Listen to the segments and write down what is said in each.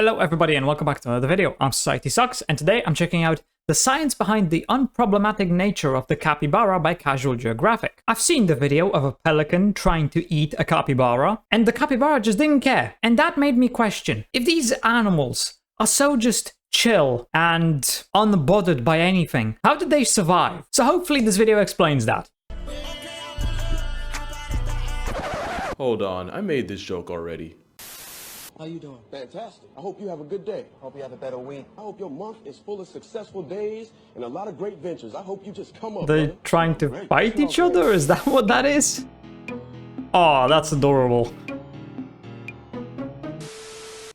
Hello everybody and welcome back to another video. I'm SocietySucks and today I'm checking out the science behind the unproblematic nature of the capybara by Casual Geographic. I've seen the video of a pelican trying to eat a capybara and the capybara just didn't care. And that made me question, if these animals are so just chill and unbothered by anything, how did they survive? So hopefully this video explains that. Hold on, I made this joke already. How you doing? Fantastic. I hope you have a good day. Hope you have a better week. I hope your month is full of successful days and a lot of great ventures. I hope you just come up. They're brother. trying to fight each other? Is that what that is? Oh, that's adorable.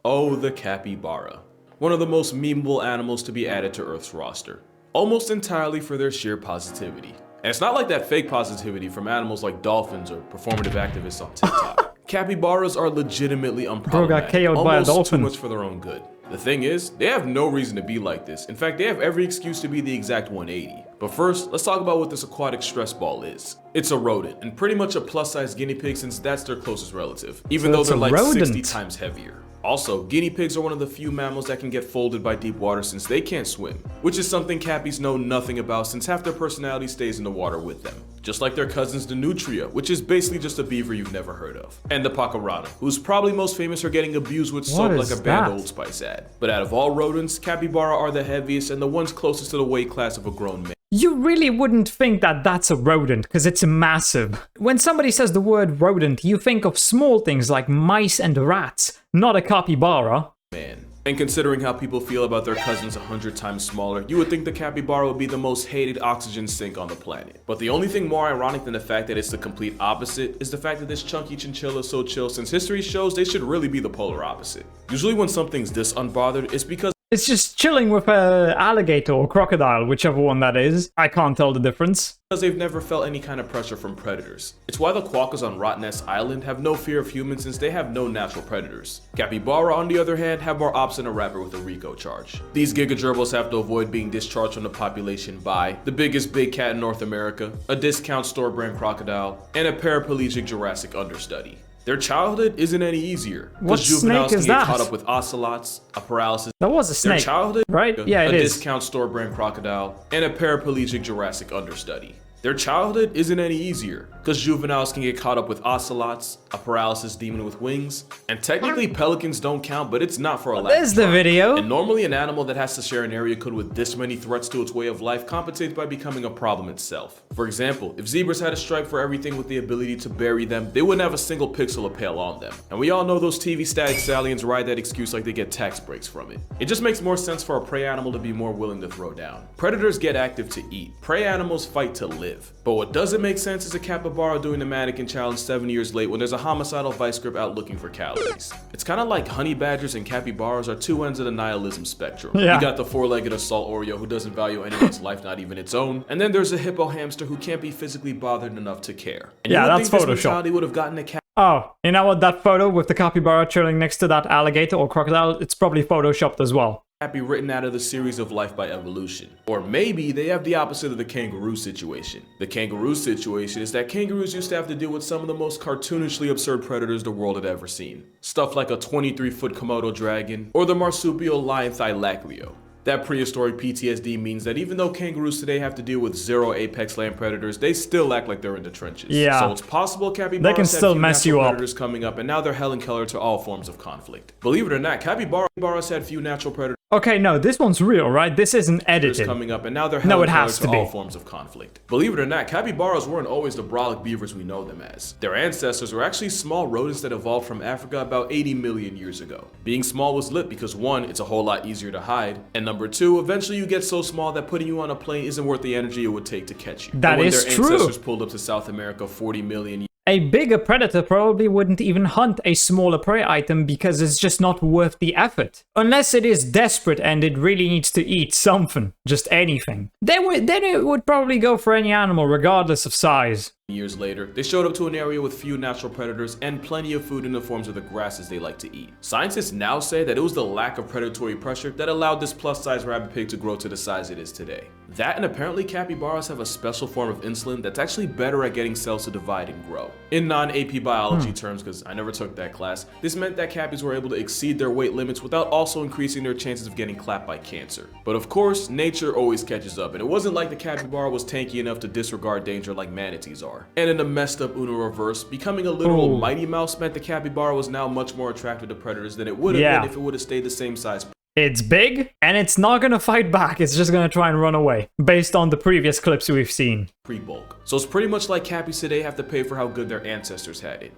Oh, the capybara. One of the most memeable animals to be added to Earth's roster. Almost entirely for their sheer positivity. And it's not like that fake positivity from animals like dolphins or performative activists on TikTok. Capybaras are legitimately unproblematic. Bro got KO'd by a dolphin. Too much for their own good. The thing is, they have no reason to be like this. In fact, they have every excuse to be the exact 180. But first, let's talk about what this aquatic stress ball is. It's a rodent, and pretty much a plus-size guinea pig since that's their closest relative, even though they're like 60 times heavier. Also, guinea pigs are one of the few mammals that can get folded by deep water since they can't swim, which is something cappies know nothing about since half their personality stays in the water with them. Just like their cousins the nutria, which is basically just a beaver you've never heard of. And the pacarata, who's probably most famous for getting abused with soap like a banned Old Spice ad. But out of all rodents, capybara are the heaviest and the ones closest to the weight class of a grown man. You really wouldn't think that that's a rodent, because it's massive. When somebody says the word rodent, you think of small things like mice and rats, not a capybara. Man. And considering how people feel about their cousins 100 times smaller, you would think the capybara would be the most hated oxygen sink on the planet. But the only thing more ironic than the fact that it's the complete opposite is the fact that this chunky chinchilla is so chill, since history shows they should really be the polar opposite. Usually when something's this unbothered, it's because it's just chilling with an alligator or crocodile, whichever one that is. I can't tell the difference. Because they've never felt any kind of pressure from predators. It's why the quokkas on Rottnest Island have no fear of humans since they have no natural predators. Capybara, on the other hand, have more ops than a rapper with a RICO charge. These gigagerbils have to avoid being discharged from the population by the biggest big cat in North America, a discount store brand crocodile, and a paraplegic Jurassic understudy. Their childhood isn't any easier. What snake is that? Caught up with ocelots, a paralysis. That was a snake. Their childhood, right? Yeah, it is. A discount store brand crocodile, and a paraplegic Jurassic understudy. Their childhood isn't any easier, because juveniles can get caught up with ocelots, a paralysis demon with wings, and technically pelicans don't count, but it's not for a lack of There's the video. And normally an animal that has to share an area code with this many threats to its way of life compensates by becoming a problem itself. For example, if zebras had a stripe for everything with the ability to bury them, they wouldn't have a single pixel of pale on them. And we all know those TV static stallions ride that excuse like they get tax breaks from it. It just makes more sense for a prey animal to be more willing to throw down. Predators get active to eat. Prey animals fight to live. But what doesn't make sense is a capybara doing the mannequin challenge 7 years late when there's a homicidal vice grip out looking for calories. It's kind of like honey badgers and capybaras are two ends of the nihilism spectrum. Yeah. You got the four-legged assault Oreo who doesn't value anyone's life, not even its own. And then there's a hippo hamster who can't be physically bothered enough to care. And yeah, you would that's think Photoshop. this mentality would have gotten a cat. Oh, you know what? That photo with the capybara chilling next to that alligator or crocodile, it's probably photoshopped as well. Be written out of the series of Life by Evolution. Or maybe they have the opposite of the kangaroo situation. The kangaroo situation is that kangaroos used to have to deal with some of the most cartoonishly absurd predators the world had ever seen. Stuff like a 23-foot Komodo dragon or the marsupial lion Thylacleo. That prehistoric PTSD means that even though kangaroos today have to deal with zero apex land predators, they still act like they're in the trenches. Yeah. So it's possible capybaras they can still mess you up. Predators coming up, and now they're Helen Keller to all forms of conflict. Believe it or not, capybaras had few natural predators. Okay, no, this one's real, right? This isn't edited. Coming up, and now they're no, it has to be. All forms of conflict. Believe it or not, capybaras weren't always the brolic beavers we know them as. Their ancestors were actually small rodents that evolved from Africa about 80 million years ago. Being small was lit because 1, it's a whole lot easier to hide, and number 2, eventually you get so small that putting you on a plane isn't worth the energy it would take to catch you. That is true. When their ancestors pulled up to South America 40 million years. A bigger predator probably wouldn't even hunt a smaller prey item because it's just not worth the effort. Unless it is desperate and it really needs to eat something, just anything. Then it would probably go for any animal regardless of size. Years later, they showed up to an area with few natural predators and plenty of food in the forms of the grasses they like to eat. Scientists now say that it was the lack of predatory pressure that allowed this plus-size rabbit pig to grow to the size it is today. That, and apparently capybaras have a special form of insulin that's actually better at getting cells to divide and grow. In non-AP biology terms, because I never took that class, this meant that cappies were able to exceed their weight limits without also increasing their chances of getting clapped by cancer. But of course, nature always catches up, and it wasn't like the capybara was tanky enough to disregard danger like manatees are. And in the messed up Uno reverse, becoming a literal Mighty Mouse meant the capybara was now much more attractive to predators than it would have been if it would have stayed the same size. It's big, and it's not gonna fight back, it's just gonna try and run away, based on the previous clips we've seen. Pre-bulk. So it's pretty much like cappies today have to pay for how good their ancestors had it.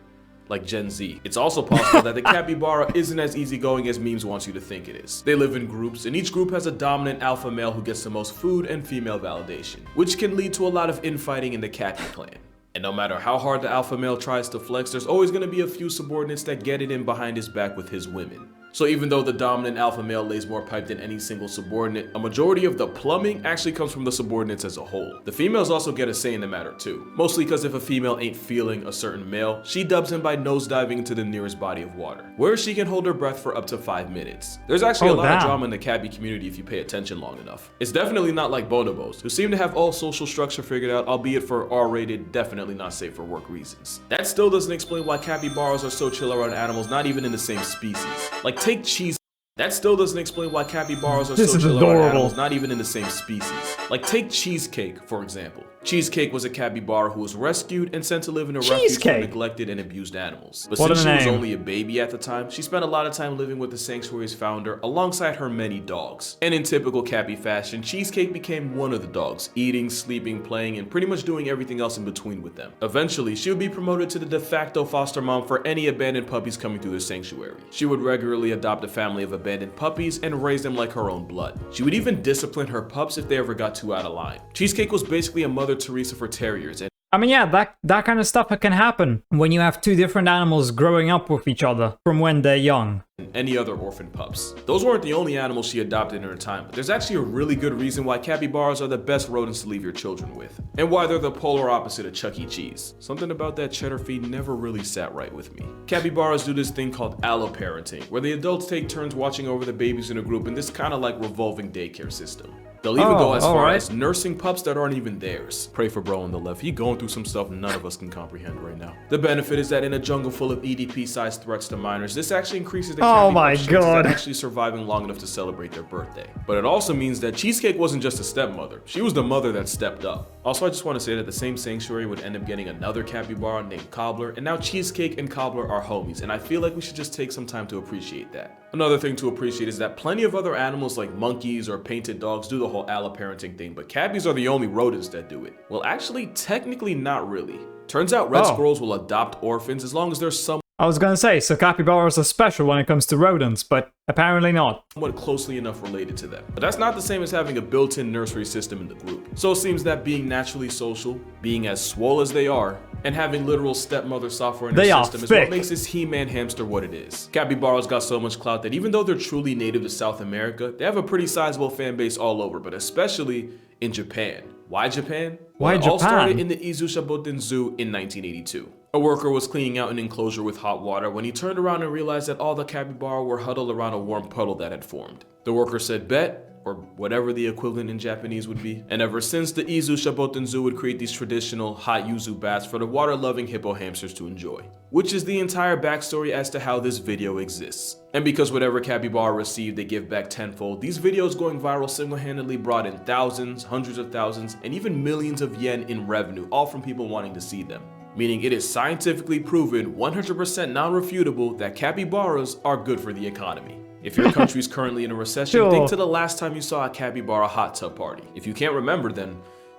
Like Gen Z. It's also possible that the capybara isn't as easygoing as memes wants you to think it is. They live in groups, and each group has a dominant alpha male who gets the most food and female validation, which can lead to a lot of infighting in the cappy clan. And no matter how hard the alpha male tries to flex, there's always going to be a few subordinates that get it in behind his back with his women. So even though the dominant alpha male lays more pipe than any single subordinate, a majority of the plumbing actually comes from the subordinates as a whole. The females also get a say in the matter too, mostly because if a female ain't feeling a certain male, she dubs him by nosediving into the nearest body of water, where she can hold her breath for up to 5 minutes. There's actually a lot of drama in the cabbie community if you pay attention long enough. It's definitely not like bonobos, who seem to have all social structure figured out, albeit for R-rated, definitely not safe for work reasons. That still doesn't explain why capybaras are so chill around animals not even in the same species. Like take cheese. That still doesn't explain why capybaras are so chill around animals not even in the same species. Like take Cheesecake, for example. Cheesecake was a capybara who was rescued and sent to live in a refuge for neglected and abused animals. But since she was only a baby at the time, she spent a lot of time living with the sanctuary's founder alongside her many dogs. And in typical cappy fashion, Cheesecake became one of the dogs, eating, sleeping, playing, and pretty much doing everything else in between with them. Eventually, she would be promoted to the de facto foster mom for any abandoned puppies coming through the sanctuary. She would regularly adopt a family of abandoned puppies and raise them like her own blood. She would even discipline her pups if they ever got too out of line. Cheesecake was basically a Mother Teresa for terriers. And I mean, yeah, that kind of stuff can happen when you have two different animals growing up with each other from when they're young. Any other orphan pups. Those weren't the only animals she adopted in her time, but there's actually a really good reason why capybaras are the best rodents to leave your children with, and why they're the polar opposite of Chuck E. Cheese. Something about that cheddar feed never really sat right with me. Capybaras do this thing called alloparenting, where the adults take turns watching over the babies in a group in this kind of like revolving daycare system. They'll even go as far as nursing pups that aren't even theirs. Pray for bro on the left, he going through some stuff none of us can comprehend right now. The benefit is that in a jungle full of EDP-sized threats to minors, this actually increases the chances of actually surviving long enough to celebrate their birthday. But it also means that Cheesecake wasn't just a stepmother, she was the mother that stepped up. Also, I just want to say that the same sanctuary would end up getting another capybara named Cobbler, and now Cheesecake and Cobbler are homies, and I feel like we should just take some time to appreciate that. Another thing to appreciate is that plenty of other animals like monkeys or painted dogs do the whole alloparenting thing, but cabbies are the only rodents that do it. Well, actually, technically not really. Turns out red squirrels will adopt orphans as long as there's some I was gonna say, so capybaras are special when it comes to rodents, but apparently not. Somewhat closely enough related to them. But that's not the same as having a built-in nursery system in the group. So it seems that being naturally social, being as swole as they are, and having literal stepmother software in their system is what makes this He-Man hamster what it is. Capybaras got so much clout that even though they're truly native to South America, they have a pretty sizable fan base all over, but especially in Japan. Why Japan? Why Japan? It all started in the Izu Shaboten Zoo in 1982. A worker was cleaning out an enclosure with hot water when he turned around and realized that all the capybara were huddled around a warm puddle that had formed. The worker said, "Bet," or whatever the equivalent in Japanese would be. And ever since, the Izu Shaboten Zoo would create these traditional hot yuzu baths for the water-loving hippo hamsters to enjoy. Which is the entire backstory as to how this video exists. And because whatever capybara received, they give back tenfold, these videos going viral single-handedly brought in thousands, hundreds of thousands, and even millions of yen in revenue, all from people wanting to see them. Meaning it is scientifically proven, 100% non-refutable, that capybaras are good for the economy. If your country's currently in a recession, think to the last time you saw a capybara hot tub party. If you can't remember, then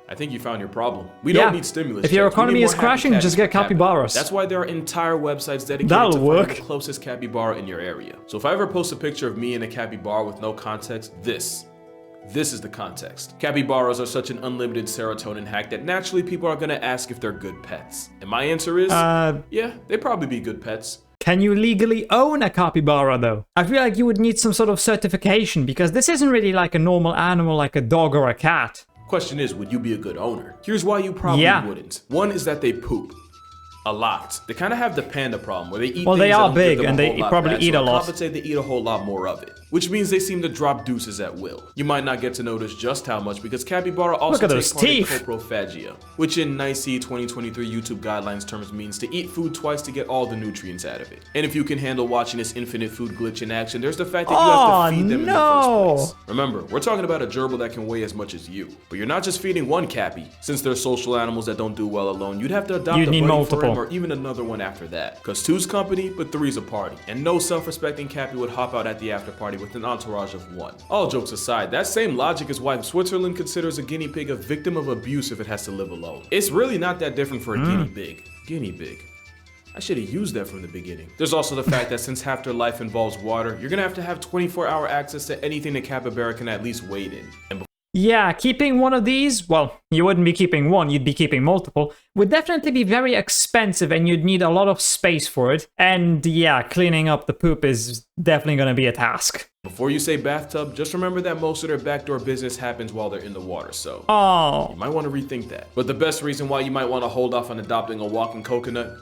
I think you found your problem. We don't need stimulus. If your economy is crashing, just get capybaras. That's why there are entire websites dedicated to finding the closest capybara in your area. So if I ever post a picture of me and a capybara with no context, this is the context. Capybaras are such an unlimited serotonin hack that naturally people are gonna ask if they're good pets. And my answer is, yeah, they'd probably be good pets. Can you legally own a capybara though? I feel like you would need some sort of certification because this isn't really like a normal animal like a dog or a cat. Question is, would you be a good owner? Here's why you probably wouldn't. One is that they poop. A lot. They kind of have the panda problem where they eat things they are that don't big give them and a they whole lot probably back, eat so a lot. compensate, they eat a whole lot more of it, which means they seem to drop deuces at will. You might not get to notice just how much because capybara also take part in coprophagia, which in NICE 2023 YouTube guidelines terms means to eat food twice to get all the nutrients out of it. And if you can handle watching this infinite food glitch in action, there's the fact that you have to feed them in the first place. Remember, we're talking about a gerbil that can weigh as much as you, but you're not just feeding one cappy. Since they're social animals that don't do well alone, you'd have to adopt a buddy for him or even another one after that. Cause two's company, but three's a party. And no self-respecting cappy would hop out at the after party with an entourage of one. All jokes aside, that same logic is why Switzerland considers a guinea pig a victim of abuse if it has to live alone. It's really not that different for a guinea pig. Guinea pig. I should have used that from the beginning. There's also the fact that since half their life involves water, you're gonna have 24-hour access to anything the capybara can at least wade in. And yeah, keeping one of these, well, you wouldn't be keeping one, you'd be keeping multiple, would definitely be very expensive and you'd need a lot of space for it. And yeah, cleaning up the poop is definitely going to be a task. Before you say bathtub, just remember that most of their backdoor business happens while they're in the water, so you might want to rethink that. But the best reason why you might want to hold off on adopting a walking coconut,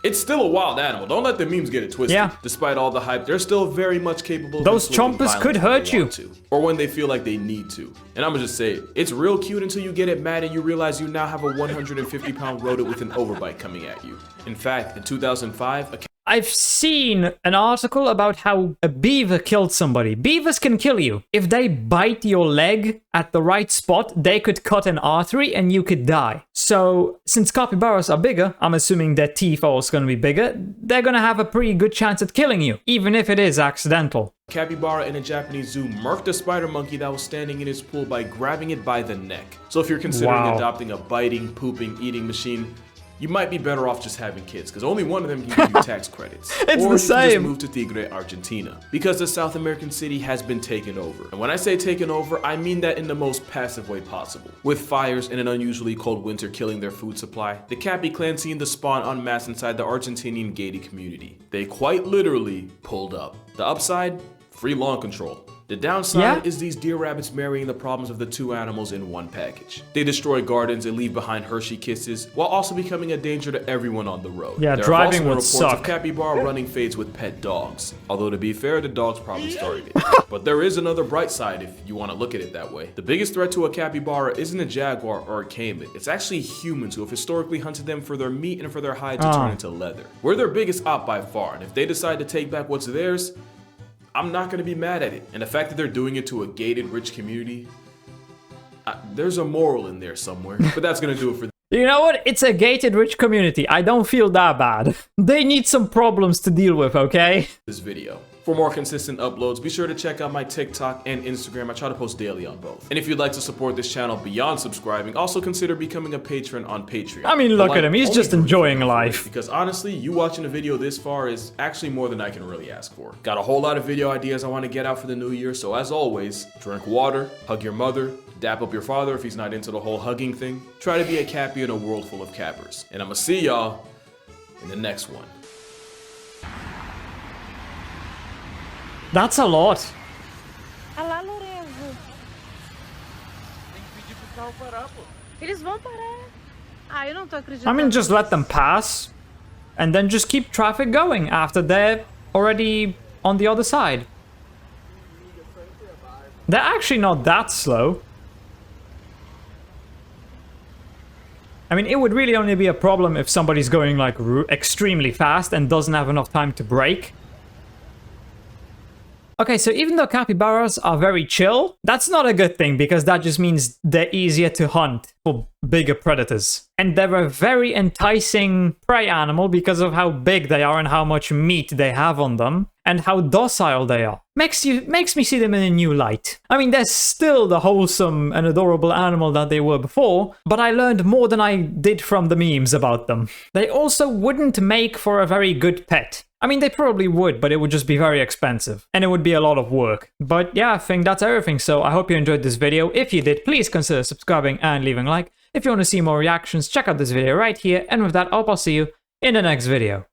it's still a wild animal. Don't let the memes get it twisted. Yeah. Despite all the hype, they're still very much capable of those chompers could hurt you. Or when they feel like they need to. And I'm gonna just say it. It's real cute until you get it mad and you realize you now have a 150-pound rodent with an overbite coming at you. In fact, in 2005, I've seen an article about how a beaver killed somebody. Beavers can kill you. If they bite your leg at the right spot, they could cut an artery and you could die. So, since capybaras are bigger, I'm assuming their teeth are also going to be bigger, they're going to have a pretty good chance at killing you, even if it is accidental. Capybara in a Japanese zoo murked a spider monkey that was standing in his pool by grabbing it by the neck. So if you're considering adopting a biting, pooping, eating machine, you might be better off just having kids, because only one of them can give you tax credits. It's or the same. Or you can just move to Tigre, Argentina, because the South American city has been taken over. And when I say taken over, I mean that in the most passive way possible. With fires and an unusually cold winter killing their food supply, the Cappy clan seen the spawn en masse inside the Argentinian gated community. They quite literally pulled up. The upside? Free lawn control. The downside is these deer rabbits marrying the problems of the two animals in one package. They destroy gardens and leave behind Hershey kisses, while also becoming a danger to everyone on the road. Yeah, there driving would suck. There are also reports of capybara running fades with pet dogs. Although to be fair, the dogs probably started it. But there is another bright side if you want to look at it that way. The biggest threat to a capybara isn't a jaguar or a caiman. It's actually humans who have historically hunted them for their meat and for their hide to turn into leather. We're their biggest op by far, and if they decide to take back what's theirs, I'm not going to be mad at it. And the fact that they're doing it to a gated, rich community, there's a moral in there somewhere. But that's going to do it for You know what? It's a gated, rich community. I don't feel that bad. They need some problems to deal with, okay? This video. For more consistent uploads, be sure to check out my TikTok and Instagram. I try to post daily on both. And if you'd like to support this channel beyond subscribing, also consider becoming a patron on Patreon. I mean, look at him. He's just enjoying life. Because honestly, you watching a video this far is actually more than I can really ask for. Got a whole lot of video ideas I want to get out for the new year. So as always, drink water, hug your mother, dap up your father if he's not into the whole hugging thing. Try to be a cappy in a world full of cappers. And I'm gonna see y'all in the next one. That's a lot. Ah lá, Lorenzo. Tem que pedir pro carro parar, pô. Eles vão parar. Ah, eu não tô acreditando. I mean, just let them pass. And then just keep traffic going after they're already on the other side. They're actually not that slow. I mean, it would really only be a problem if somebody's going like extremely fast and doesn't have enough time to brake. Okay, so even though capybaras are very chill, that's not a good thing because that just means they're easier to hunt for bigger predators. And they're a very enticing prey animal because of how big they are and how much meat they have on them and how docile they are. Makes me see them in a new light. I mean, they're still the wholesome and adorable animal that they were before, but I learned more than I did from the memes about them. They also wouldn't make for a very good pet. I mean, they probably would, but it would just be very expensive. And it would be a lot of work. But yeah, I think that's everything. So I hope you enjoyed this video. If you did, please consider subscribing and leaving a like. If you want to see more reactions, check out this video right here. And with that, I'll see you in the next video.